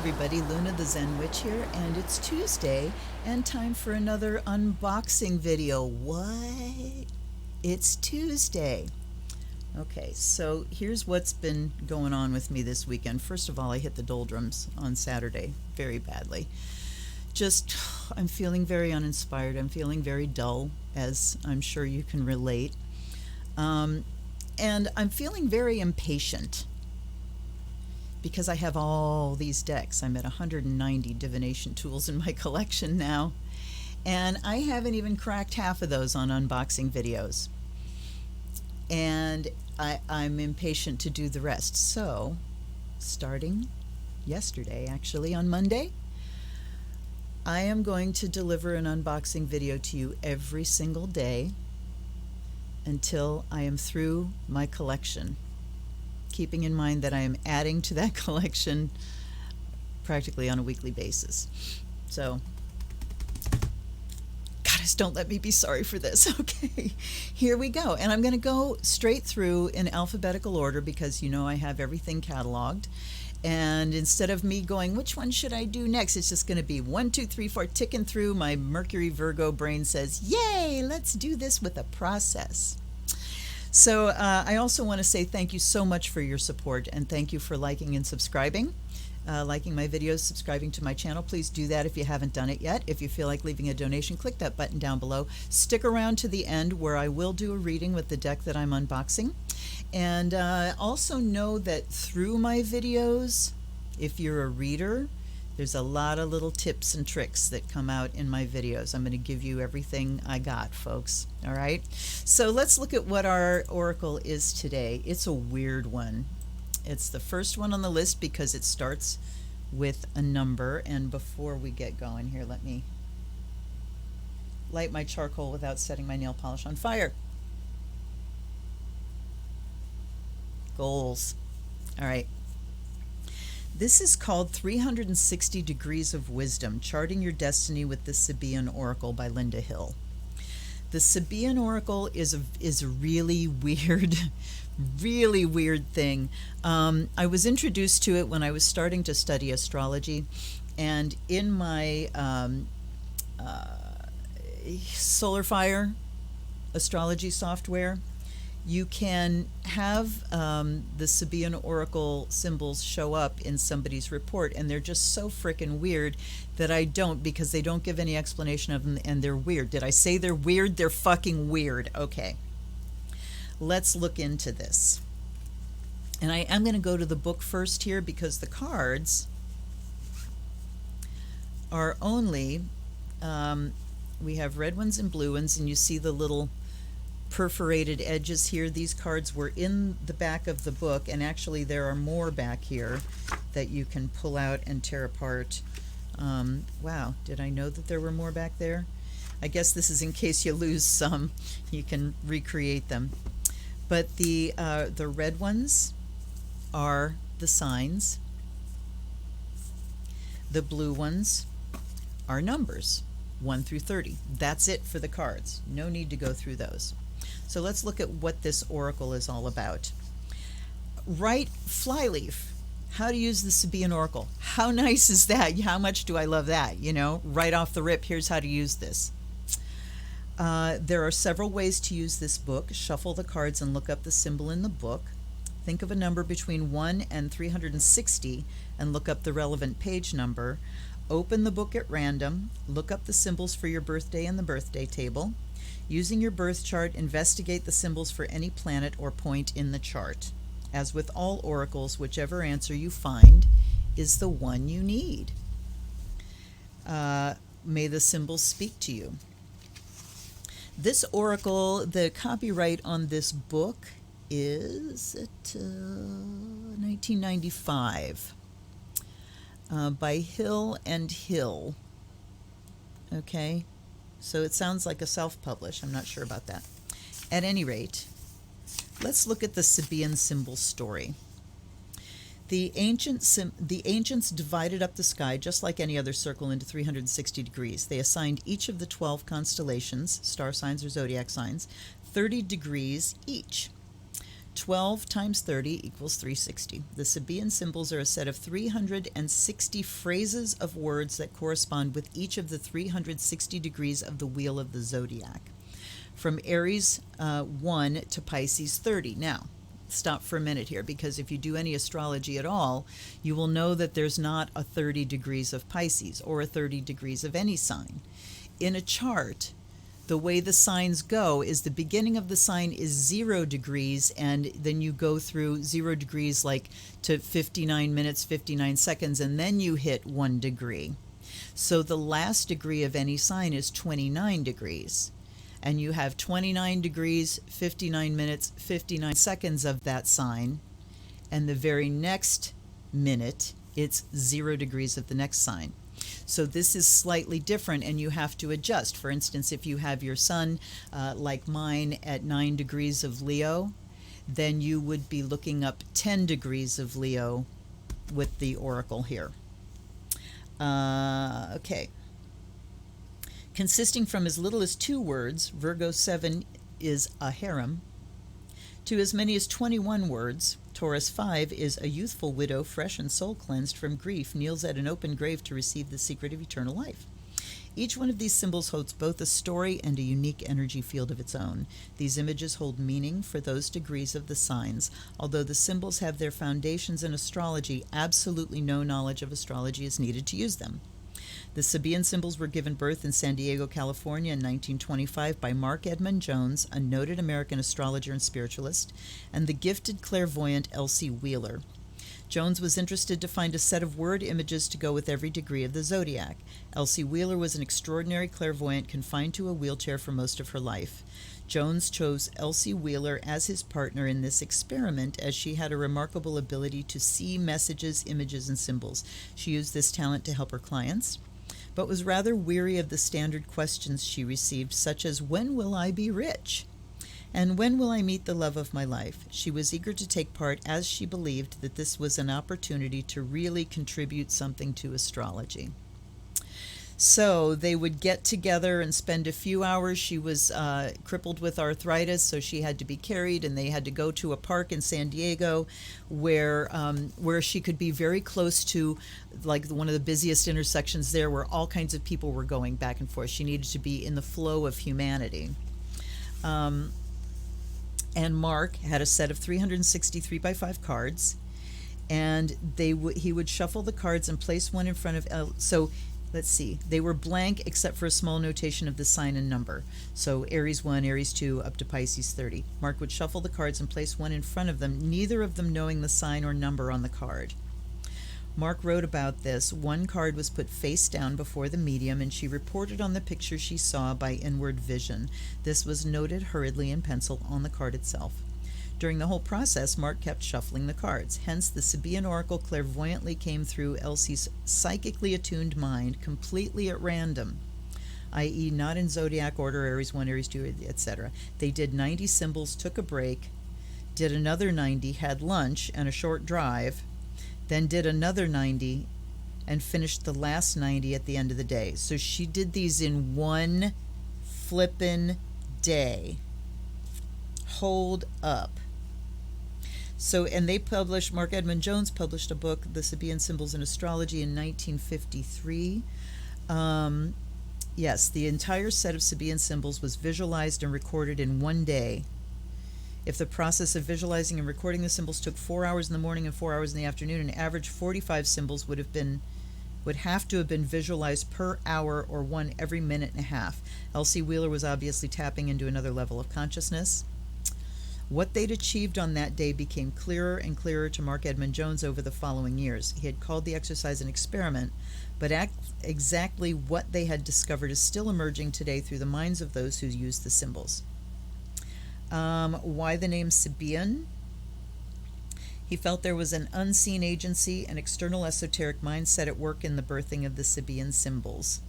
everybody, Luna the Zen Witch here, and it's Tuesday and time for another unboxing video. What? It's Tuesday. Okay, so here's what's been going on with me this weekend. First of all, I hit the doldrums on Saturday very badly. I'm feeling very uninspired. I'm feeling very dull, as I'm sure you can relate. And I'm feeling very impatient, because I have all these decks. I'm at 190 divination tools in my collection now, and I haven't even cracked half of those on unboxing videos. And I'm impatient to do the rest. So, starting yesterday, actually, on Monday, I am going to deliver an unboxing video to you every single day until I am through my collection, keeping in mind that I am adding to that collection practically on a weekly basis. So, goddess, don't let me be sorry for this. Okay, here we go. And I'm going to go straight through in alphabetical order because, you know, I have everything cataloged. And instead of me going, which one should I do next? It's just going to be 1, 2, 3, 4, ticking through. My Mercury Virgo brain says, yay, let's do this with a process. So I also want to say thank you so much for your support, and thank you for liking and subscribing. Liking my videos, subscribing to my channel. Please do that if you haven't done it yet. If you feel like leaving a donation, click that button down below. Stick around to the end where I will do a reading with the deck that I'm unboxing. And also know that through my videos, if you're a reader, there's a lot of little tips and tricks that come out in my videos. I'm going to give you everything I got, folks. All right? So let's look at what our oracle is today. It's a weird one. It's the first one on the list because it starts with a number. And before we get going here, let me light my charcoal without setting my nail polish on fire. Goals. All right. This is called 360 Degrees of Wisdom, Charting Your Destiny with the Sabian Oracle by Lynda Hill. The Sabian Oracle is a really weird, really weird thing. I was introduced to it when I was starting to study astrology, and in my Solar Fire astrology software, you can have the Sabian Oracle symbols show up in somebody's report, and they're just so frickin' weird that I don't, because they don't give any explanation of them, and they're weird. Did I say they're weird? They're fucking weird. Okay. Let's look into this. And I am going to go to the book first here because the cards are only, we have red ones and blue ones, and you see the little perforated edges here. These cards were in the back of the book, and actually there are more back here that you can pull out and tear apart. Wow, did I know that there were more back there? I guess this is in case you lose some, you can recreate them. But the red ones are the signs. The blue ones are numbers, 1 through 30. That's it for the cards. No need to go through those. So let's look at what this oracle is all about. Right, flyleaf, how to use the Sabian Oracle. How nice is that? How much do I love that? You know, right off the rip, here's how to use this. There are several ways to use this book. Shuffle the cards and look up the symbol in the book. Think of a number between 1 and 360 and look up the relevant page number. Open the book at random. Look up the symbols for your birthday in the birthday table. Using your birth chart, investigate the symbols for any planet or point in the chart. As with all oracles, whichever answer you find is the one you need. May the symbols speak to you. This oracle, the copyright on this book is 1995 by Hill and Hill. Okay. So it sounds like a self-publish. I'm not sure about that. At any rate, let's look at the Sabian symbol story. The ancients divided up the sky just like any other circle into 360 degrees. They assigned each of the 12 constellations, star signs or zodiac signs, 30 degrees each. 12 times 30 equals 360. The Sabian symbols are a set of 360 phrases of words that correspond with each of the 360 degrees of the wheel of the zodiac, from Aries 1 to Pisces 30. Now, stop for a minute here, because if you do any astrology at all, you will know that there's not a 30 degrees of Pisces or a 30 degrees of any sign. In a chart, the way the signs go is the beginning of the sign is 0 degrees, and then you go through 0 degrees like to 59 minutes, 59 seconds, and then you hit 1 degree. So the last degree of any sign is 29 degrees. And you have 29 degrees, 59 minutes, 59 seconds of that sign, and the very next minute, it's 0 degrees of the next sign. So this is slightly different, and you have to adjust. For instance, if you have your sun, like mine, at 9 degrees of Leo, then you would be looking up 10 degrees of Leo with the oracle here. Okay. Consisting from as little as 2 words, Virgo 7 is a harem, to as many as 21 words, Taurus 5 is a youthful widow, fresh and soul cleansed from grief, kneels at an open grave to receive the secret of eternal life. Each one of these symbols holds both a story and a unique energy field of its own. These images hold meaning for those degrees of the signs. Although the symbols have their foundations in astrology, absolutely no knowledge of astrology is needed to use them. The Sabian symbols were given birth in San Diego, California in 1925 by Mark Edmund Jones, a noted American astrologer and spiritualist, and the gifted clairvoyant Elsie Wheeler. Jones was interested to find a set of word images to go with every degree of the zodiac. Elsie Wheeler was an extraordinary clairvoyant confined to a wheelchair for most of her life. Jones chose Elsie Wheeler as his partner in this experiment, as she had a remarkable ability to see messages, images, and symbols. She used this talent to help her clients, but was rather weary of the standard questions she received, such as, "When will I be rich?" and "When will I meet the love of my life?" She was eager to take part, as she believed that this was an opportunity to really contribute something to astrology. So they would get together and spend a few hours. She was crippled with arthritis, so she had to be carried, and they had to go to a park in San Diego where she could be very close to, like, one of the busiest intersections there, where all kinds of people were going back and forth. She needed to be in the flow of humanity. And Mark had a set of 363 by 5 cards, and he would shuffle the cards and place one in front of let's see, they were blank except for a small notation of the sign and number. So Aries 1, Aries 2, up to Pisces 30. Mark would shuffle the cards and place one in front of them, neither of them knowing the sign or number on the card. Mark wrote about this. One card was put face down before the medium, and she reported on the picture she saw by inward vision. This was noted hurriedly in pencil on the card itself. During the whole process, Mark kept shuffling the cards. Hence, the Sabian oracle clairvoyantly came through Elsie's psychically attuned mind, completely at random, i.e. not in zodiac order, Aries 1, Aries 2, etc. They did 90 symbols, took a break, did another 90, had lunch and a short drive, then did another 90, and finished the last 90 at the end of the day. So she did these in one flippin' day. Hold up. So, and they published, Mark Edmund Jones published a book, The Sabian Symbols in Astrology, in 1953. Yes, the entire set of Sabian symbols was visualized and recorded in one day. If the process of visualizing and recording the symbols took 4 hours in the morning and 4 hours in the afternoon, an average 45 symbols would have to have been visualized per hour, or one every minute and a half. Elsie Wheeler was obviously tapping into another level of consciousness. What they'd achieved on that day became clearer and clearer to Mark Edmund Jones over the following years. He had called the exercise an experiment, but exactly what they had discovered is still emerging today through the minds of those who use the symbols. Why the name Sabian? He felt there was an unseen agency, an external esoteric mindset at work in the birthing of the Sabian symbols.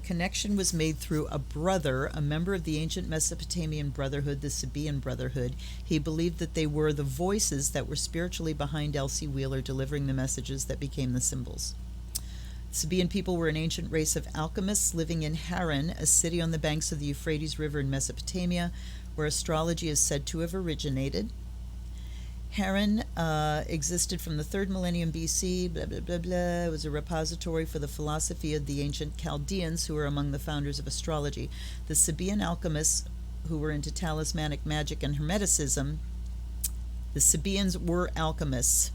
Connection was made through a brother, a member of the ancient Mesopotamian brotherhood, the Sabian brotherhood. He believed that they were the voices that were spiritually behind Elsie Wheeler, delivering the messages that became the symbols. Sabian people were an ancient race of alchemists living in Haran, a city on the banks of the Euphrates River in Mesopotamia, where astrology is said to have originated. Haran existed from the 3rd millennium BC, blah, blah, blah, blah. It was a repository for the philosophy of the ancient Chaldeans, who were among the founders of astrology. The Sabian alchemists, who were into talismanic magic and hermeticism, the Sabians were alchemists.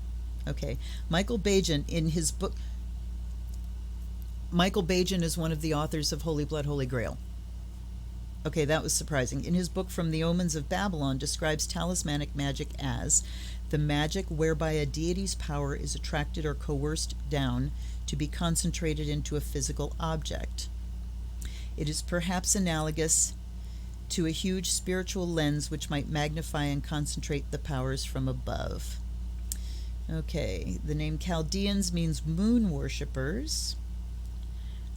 Okay. Michael Bajan, in his book, Michael Bajan is one of the authors of Holy Blood, Holy Grail. Okay, that was surprising. In his book From the Omens of Babylon, describes talismanic magic as the magic whereby a deity's power is attracted or coerced down to be concentrated into a physical object. It is perhaps analogous to a huge spiritual lens which might magnify and concentrate the powers from above. Okay, the name Chaldeans means moon worshippers.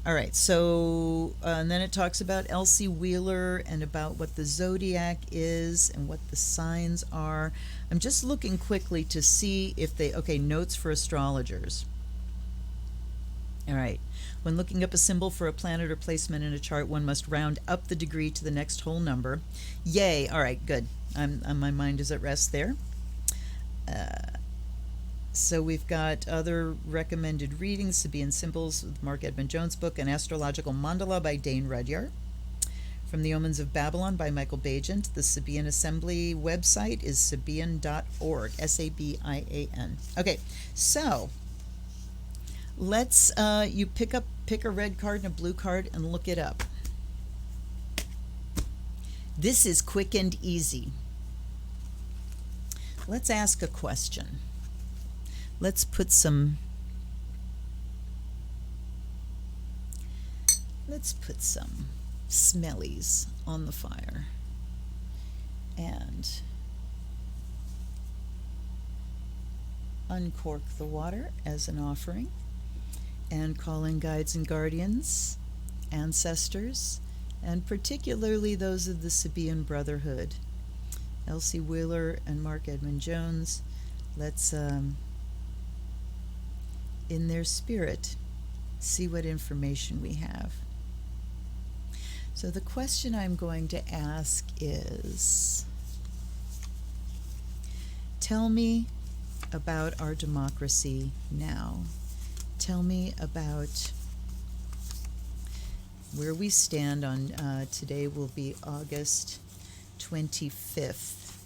All right, so and then it talks about Elsie Wheeler and about what the zodiac is and what the signs are. I'm just looking quickly to see if they, okay, notes for astrologers. All right, when looking up a symbol for a planet or placement in a chart, one must round up the degree to the next whole number. Yay, all right, good. My mind is at rest there. So we've got other recommended readings, Sabian Symbols, Mark Edmund Jones' book, An Astrological Mandala by Dane Rudyard. From the Omens of Babylon by Michael Bajan. The Sabian Assembly website is sabian.org, S-A-B-I-A-N. Okay, so let's, you pick a red card and a blue card and look it up. This is quick and easy. Let's ask a question. Let's put some smellies on the fire and uncork the water as an offering and call in guides and guardians, ancestors, and particularly those of the Sabian Brotherhood. Elsie Wheeler and Mark Edmund Jones. Let's in their spirit, see what information we have. So the question I'm going to ask is, tell me about our democracy now. Tell me about where we stand on, today will be August 25th,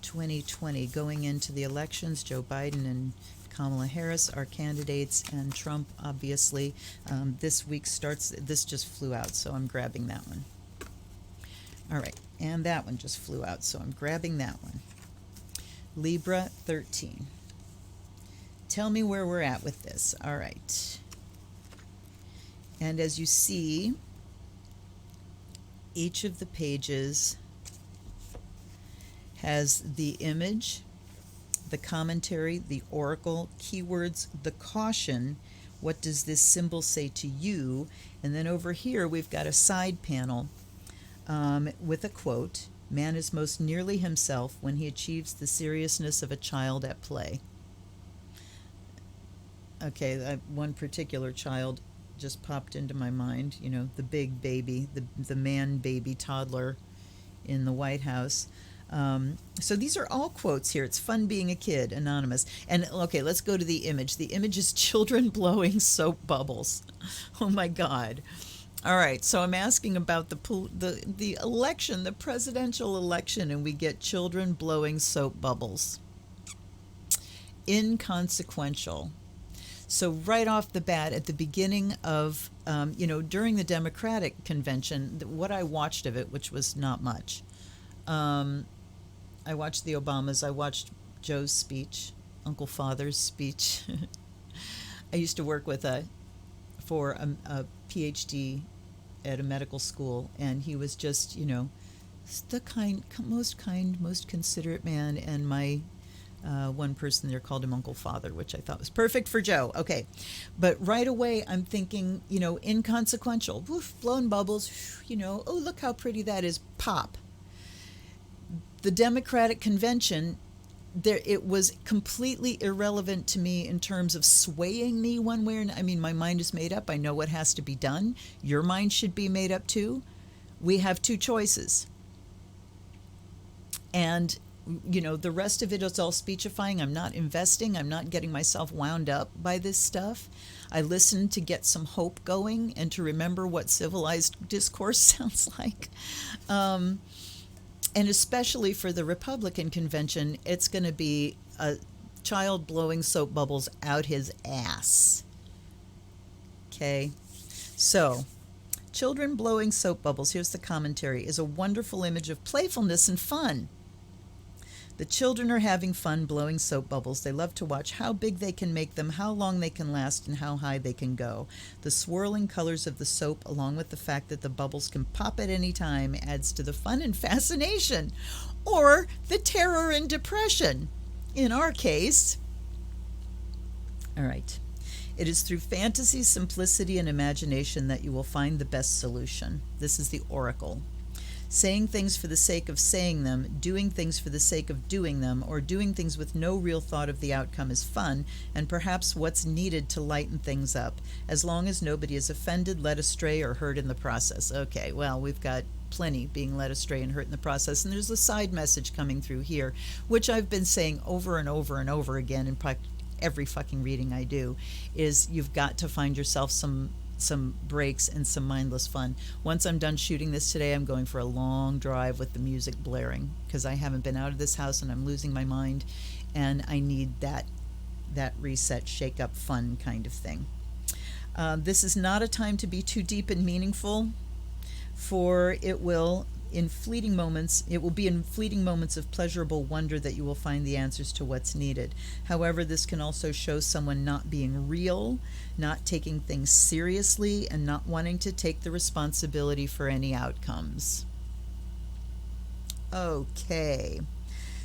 2020, going into the elections. Joe Biden and Kamala Harris are candidates, and Trump, obviously. This week starts, this just flew out, so I'm grabbing that one. All right, and that one just flew out, so I'm grabbing that one. Libra 13. Tell me where we're at with this. All right. And as you see, each of the pages has the image, the commentary, the oracle, keywords, the caution, what does this symbol say to you, and then over here we've got a side panel with a quote, man is most nearly himself when he achieves the seriousness of a child at play. Okay, one particular child just popped into my mind, you know, the big baby, the man baby toddler in the White House. So these are all quotes here. It's fun being a kid, anonymous. And okay, let's go to the image. The image is children blowing soap bubbles. Oh my God. All right, so I'm asking about the election, the presidential election, and we get children blowing soap bubbles. Inconsequential. So right off the bat, at the beginning of, during the Democratic convention, what I watched of it, which was not much, I watched the Obamas, I watched Joe's speech, Uncle Father's speech. I used to work with for a PhD at a medical school, and he was just, the most considerate man, and my one person there called him Uncle Father, which I thought was perfect for Joe. Okay, but right away I'm thinking, inconsequential, woof, blown bubbles, oh, look how pretty that is, pop. The Democratic convention, it was completely irrelevant to me in terms of swaying me one way or another. I mean, my mind is made up. I know what has to be done. Your mind should be made up too. We have two choices. And The rest of it is all speechifying. I'm not investing. I'm not getting myself wound up by this stuff. I listen to get some hope going and to remember what civilized discourse sounds like. And especially for the Republican convention, it's going to be a child blowing soap bubbles out his ass. Okay, so children blowing soap bubbles, here's the commentary, is a wonderful image of playfulness and fun. The children are having fun blowing soap bubbles. They love to watch how big they can make them, how long they can last, and how high they can go. The swirling colors of the soap, along with the fact that the bubbles can pop at any time, adds to the fun and fascination, or the terror and depression, in our case. All right. It is through fantasy, simplicity, and imagination that you will find the best solution. This is the oracle. Saying things for the sake of saying them, doing things for the sake of doing them, or doing things with no real thought of the outcome is fun, and perhaps what's needed to lighten things up, as long as nobody is offended, led astray, or hurt in the process. Okay, well, we've got plenty being led astray and hurt in the process, and there's a side message coming through here, which I've been saying over and over and over again in every fucking reading I do, is you've got to find yourself some breaks and some mindless fun. Once I'm done shooting this today, I'm going for a long drive with the music blaring, because I haven't been out of this house and I'm losing my mind, and I need that reset, shake up, fun kind of thing. This is not a time to be too deep and meaningful, for it will be in fleeting moments of pleasurable wonder that you will find the answers to what's needed. However, this can also show someone not being real, not taking things seriously, and not wanting to take the responsibility for any outcomes. Okay.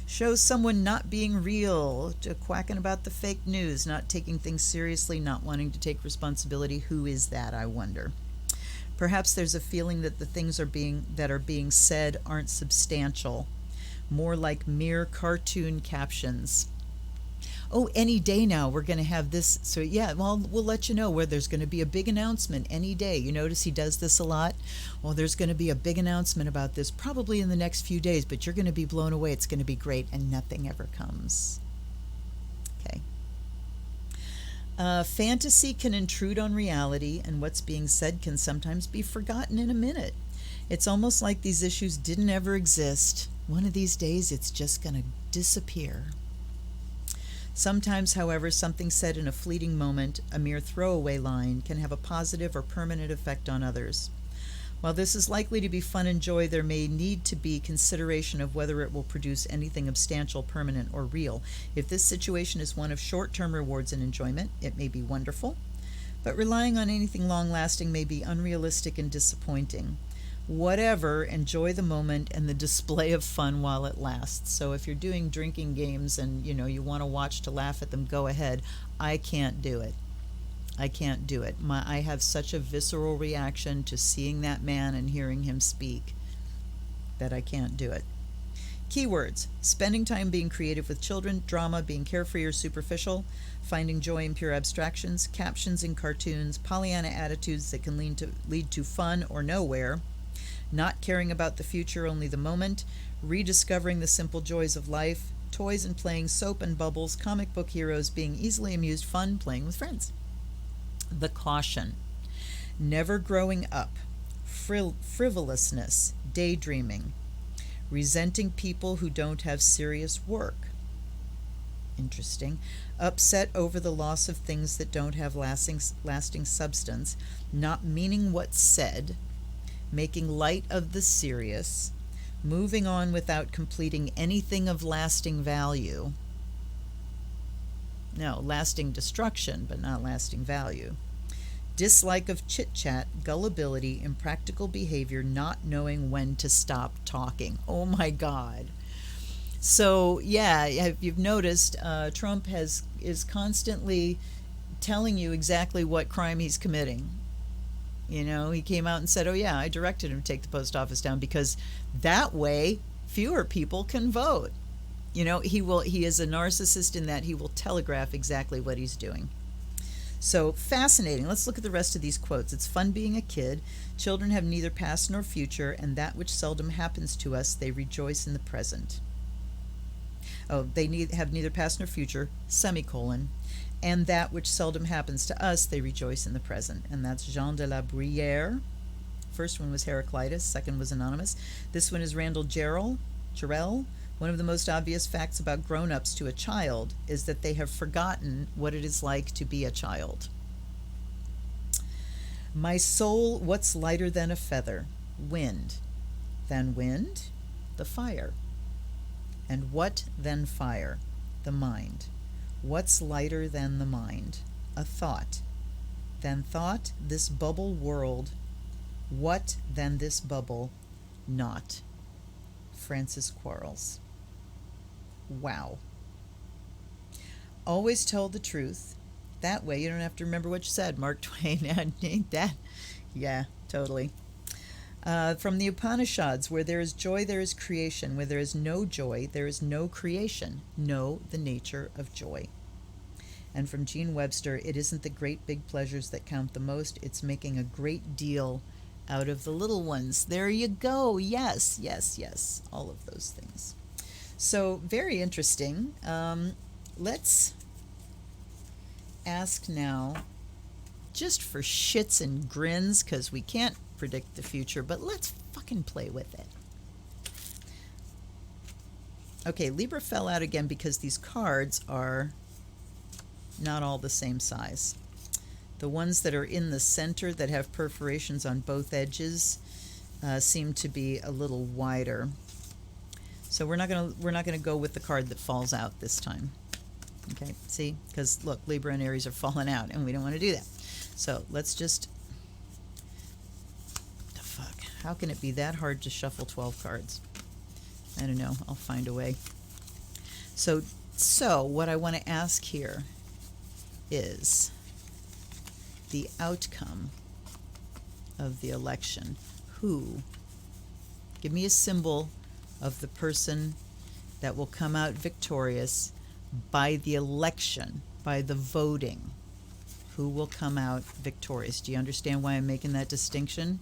Shows someone not being real, quacking about the fake news, not taking things seriously, not wanting to take responsibility. Who is that, I wonder? Perhaps there's a feeling that the things that are being said aren't substantial, more like mere cartoon captions. Oh, any day now we're going to have this. So yeah, well, we'll let you know where there's going to be a big announcement any day. You notice he does this a lot. Well, there's going to be a big announcement about this probably in the next few days, but you're going to be blown away. It's going to be great, and nothing ever comes. Okay. Fantasy can intrude on reality, and what's being said can sometimes be forgotten in a minute. It's almost like these issues didn't ever exist. One of these days, it's just going to disappear. Sometimes, however, something said in a fleeting moment, a mere throwaway line, can have a positive or permanent effect on others. While this is likely to be fun and joy, there may need to be consideration of whether it will produce anything substantial, permanent, or real. If this situation is one of short-term rewards and enjoyment, it may be wonderful, but relying on anything long-lasting may be unrealistic and disappointing. Whatever, enjoy the moment and the display of fun while it lasts. So if you're doing drinking games and you want to watch to laugh at them, go ahead. I can't do it. I can't do it. I have such a visceral reaction to seeing that man and hearing him speak that I can't do it. Keywords: spending time being creative with children, drama, being carefree or superficial, finding joy in pure abstractions, captions in cartoons, Pollyanna attitudes that can lead to fun or nowhere, not caring about the future, only the moment, rediscovering the simple joys of life, toys and playing, soap and bubbles, comic book heroes, being easily amused, fun, playing with friends. The caution: never growing up, frivolousness, daydreaming, resenting people who don't have serious work. Interesting. Upset over the loss of things that don't have lasting substance, not meaning what's said, making light of the serious, moving on without completing anything of lasting value. No, lasting destruction, but not lasting value. Dislike of chit-chat, gullibility, impractical behavior, not knowing when to stop talking. Oh my God. So yeah, if you've noticed, Trump is constantly telling you exactly what crime he's committing. He came out and said, oh yeah, I directed him to take the post office down because that way fewer people can vote. He is a narcissist in that he will telegraph exactly what he's doing. So fascinating. Let's look at the rest of these quotes. It's fun being a kid. Children have neither past nor future, and that which seldom happens to us, they rejoice in the present. Oh, they have neither past nor future, semicolon. And that which seldom happens to us, they rejoice in the present. And that's Jean de la Bruyere. First one was Heraclitus, second was anonymous. This one is Randall Jarrell. One of the most obvious facts about grown-ups to a child is that they have forgotten what it is like to be a child. My soul, what's lighter than a feather? Wind. Than wind? The fire. And what than fire? The mind. What's lighter than the mind? A thought. Than thought, this bubble world. What than this bubble? Not. Francis Quarles. Wow. Always tell the truth. That way you don't have to remember what you said, Mark Twain. Ain't that? Yeah, totally. From the Upanishads, where there is joy, there is creation. Where there is no joy, there is no creation. Know the nature of joy. And from Gene Webster, it isn't the great big pleasures that count the most, it's making a great deal out of the little ones. There you go. Yes, yes, yes. All of those things. So, very interesting. Let's ask now, just for shits and grins, because we can't predict the future, but let's fucking play with it. Okay, Libra fell out again because these cards are not all the same size. The ones that are in the center that have perforations on both edges seem to be a little wider. So we're not gonna go with the card that falls out this time. Okay, see, because look, Libra and Aries are falling out, and we don't want to do that. So let's just. The fuck? How can it be that hard to shuffle 12 cards? I don't know. I'll find a way. So what I want to ask here is the outcome of the election. Who? Give me a symbol of the person that will come out victorious by the election, by the voting. Who will come out victorious? Do you understand why I'm making that distinction?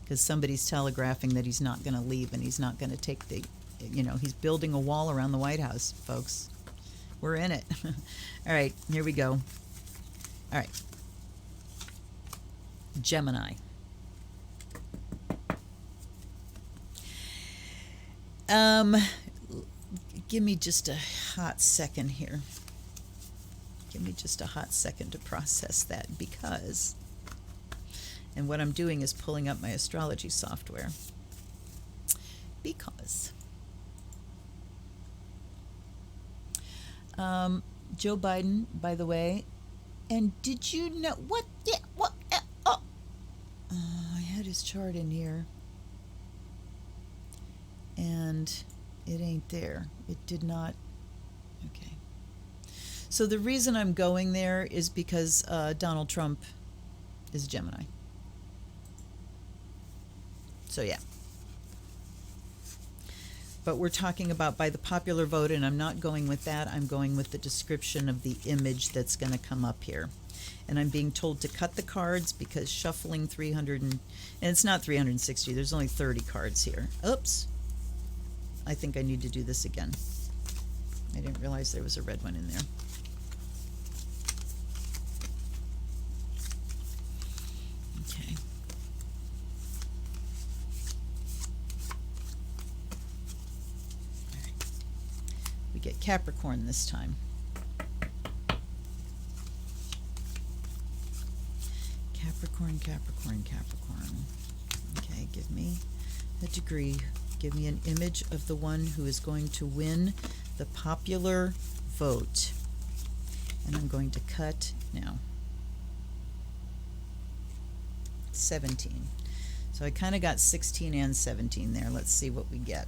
Because somebody's telegraphing that he's not going to leave and he's not going to take the, he's building a wall around the White House, folks. We're in it. All right, here we go. All right. Gemini. Give me just a hot second here. Give me just a hot second to process that, because, and what I'm doing is pulling up my astrology software, because Joe Biden, by the way, and did you know what? Yeah, what? I had his chart in here, and it ain't there. It did not. Okay. So the reason I'm going there is because Donald Trump is Gemini. So yeah. But we're talking about by the popular vote, and I'm not going with that. I'm going with the description of the image that's going to come up here. And I'm being told to cut the cards because shuffling 300 and it's not 360. There's only 30 cards here. Oops. I think I need to do this again. I didn't realize there was a red one in there. Okay. All right. We get Capricorn this time. Capricorn, Capricorn, Capricorn. Okay, give me a degree. Give me an image of the one who is going to win the popular vote. And I'm going to cut now. 17. So I kind of got 16 and 17 there. Let's see what we get.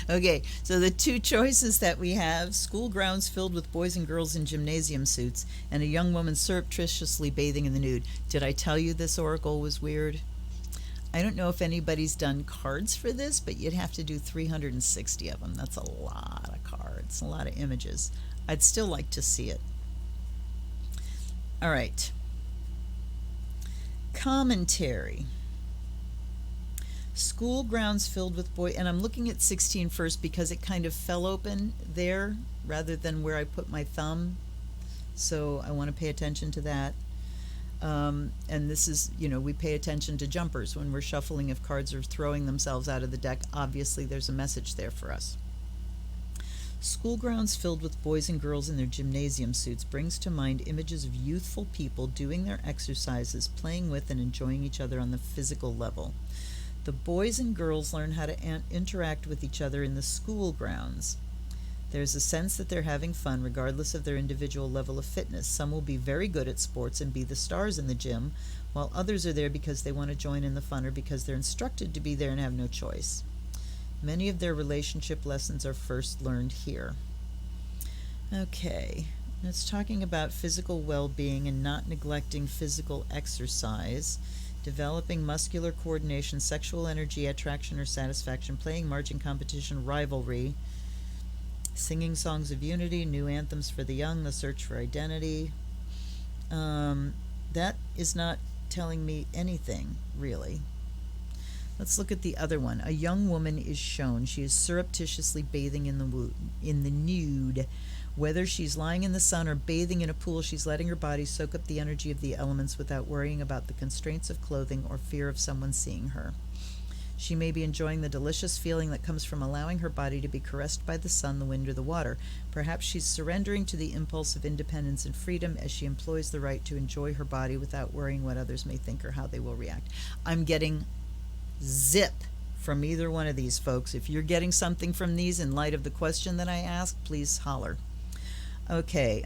Okay, so the two choices that we have: school grounds filled with boys and girls in gymnasium suits, and a young woman surreptitiously bathing in the nude. Did I tell you this oracle was weird? I don't know if anybody's done cards for this, but you'd have to do 360 of them. That's a lot of cards, a lot of images. I'd still like to see it. All right. Commentary. School grounds filled with boys, and I'm looking at 16 first because it kind of fell open there rather than where I put my thumb. So I want to pay attention to that. And this is, we pay attention to jumpers when we're shuffling. If cards are throwing themselves out of the deck, obviously there's a message there for us. School grounds filled with boys and girls in their gymnasium suits brings to mind images of youthful people doing their exercises, playing with and enjoying each other on the physical level. The boys and girls learn how to interact with each other in the school grounds. There's a sense that they're having fun regardless of their individual level of fitness. Some will be very good at sports and be the stars in the gym, while others are there because they want to join in the fun or because they're instructed to be there and have no choice. Many of their relationship lessons are first learned here. Okay, it's talking about physical well-being and not neglecting physical exercise, developing muscular coordination, sexual energy, attraction or satisfaction, playing marching competition, rivalry, singing songs of unity, new anthems for the young, the search for identity. That is not telling me anything, really. Let's look at the other one. A young woman is shown. She is surreptitiously bathing in the nude. Whether she's lying in the sun or bathing in a pool, she's letting her body soak up the energy of the elements without worrying about the constraints of clothing or fear of someone seeing her. She may be enjoying the delicious feeling that comes from allowing her body to be caressed by the sun, the wind, or the water. Perhaps she's surrendering to the impulse of independence and freedom as she employs the right to enjoy her body without worrying what others may think or how they will react. I'm getting zip from either one of these, folks. If you're getting something from these in light of the question that I asked, please holler. Okay.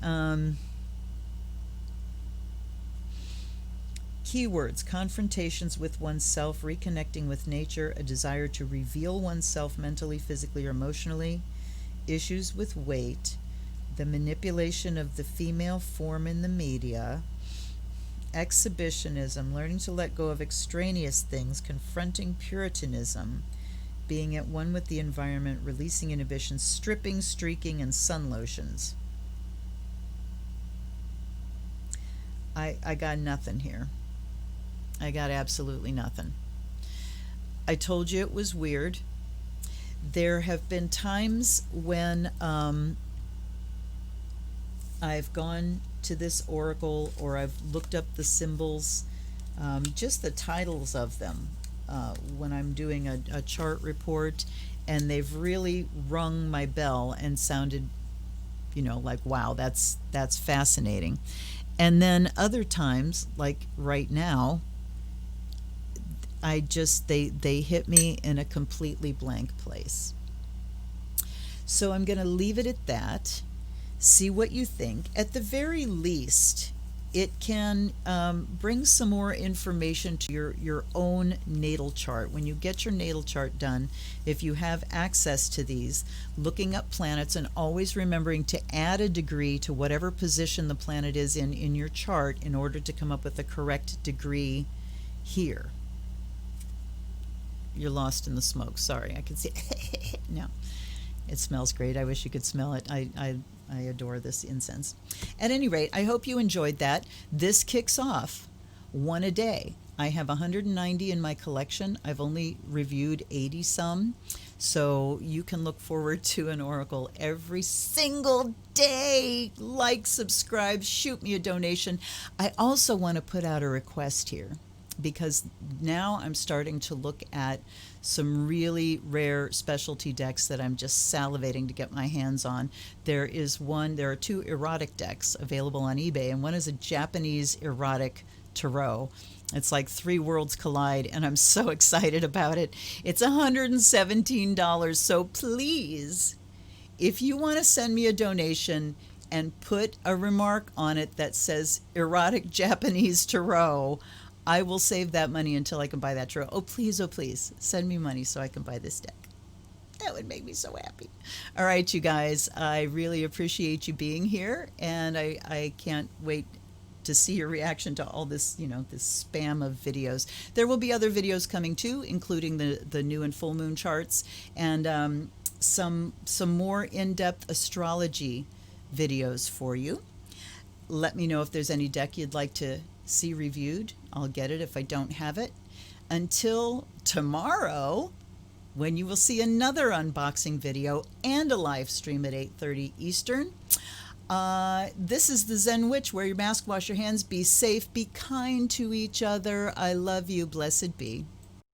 Keywords: confrontations with oneself, reconnecting with nature, a desire to reveal oneself mentally, physically, or emotionally, issues with weight, the manipulation of the female form in the media, exhibitionism, learning to let go of extraneous things, confronting puritanism, being at one with the environment, releasing inhibitions, stripping, streaking, and sun lotions. I got nothing here. I got absolutely nothing. I told you it was weird. There have been times when I've gone to this oracle or I've looked up the symbols, just the titles of them, when I'm doing a chart report, and they've really rung my bell and sounded, like, wow, that's fascinating. And then other times, like right now, they hit me in a completely blank place. So I'm going to leave it at that. See what you think. At the very least, it can bring some more information to your own natal chart. When you get your natal chart done, if you have access to these, looking up planets and always remembering to add a degree to whatever position the planet is in your chart in order to come up with the correct degree here. You're lost in the smoke. Sorry, I can see. No, it smells great. I wish you could smell it. I adore this incense. At any rate, I hope you enjoyed that. This kicks off one a day. I have 190 in my collection. I've only reviewed 80 some. So you can look forward to an oracle every single day. Like, subscribe, shoot me a donation. I also want to put out a request here, because now I'm starting to look at some really rare specialty decks that I'm just salivating to get my hands on. There are two erotic decks available on eBay, and one is a Japanese erotic tarot. It's like three worlds collide, and I'm so excited about it. It's $117, so please, if you want to send me a donation and put a remark on it that says erotic Japanese tarot, I will save that money until I can buy that tarot. Oh, please, send me money so I can buy this deck. That would make me so happy. All right, you guys, I really appreciate you being here, and I can't wait to see your reaction to all this, this spam of videos. There will be other videos coming too, including the new and full moon charts, and some more in-depth astrology videos for you. Let me know if there's any deck you'd like to see reviewed. I'll get it if I don't have it. Until tomorrow, when you will see another unboxing video and a live stream at 8:30 Eastern. This is the Zen Witch. Wear your mask, wash your hands, be safe, be kind to each other. I love you. Blessed be.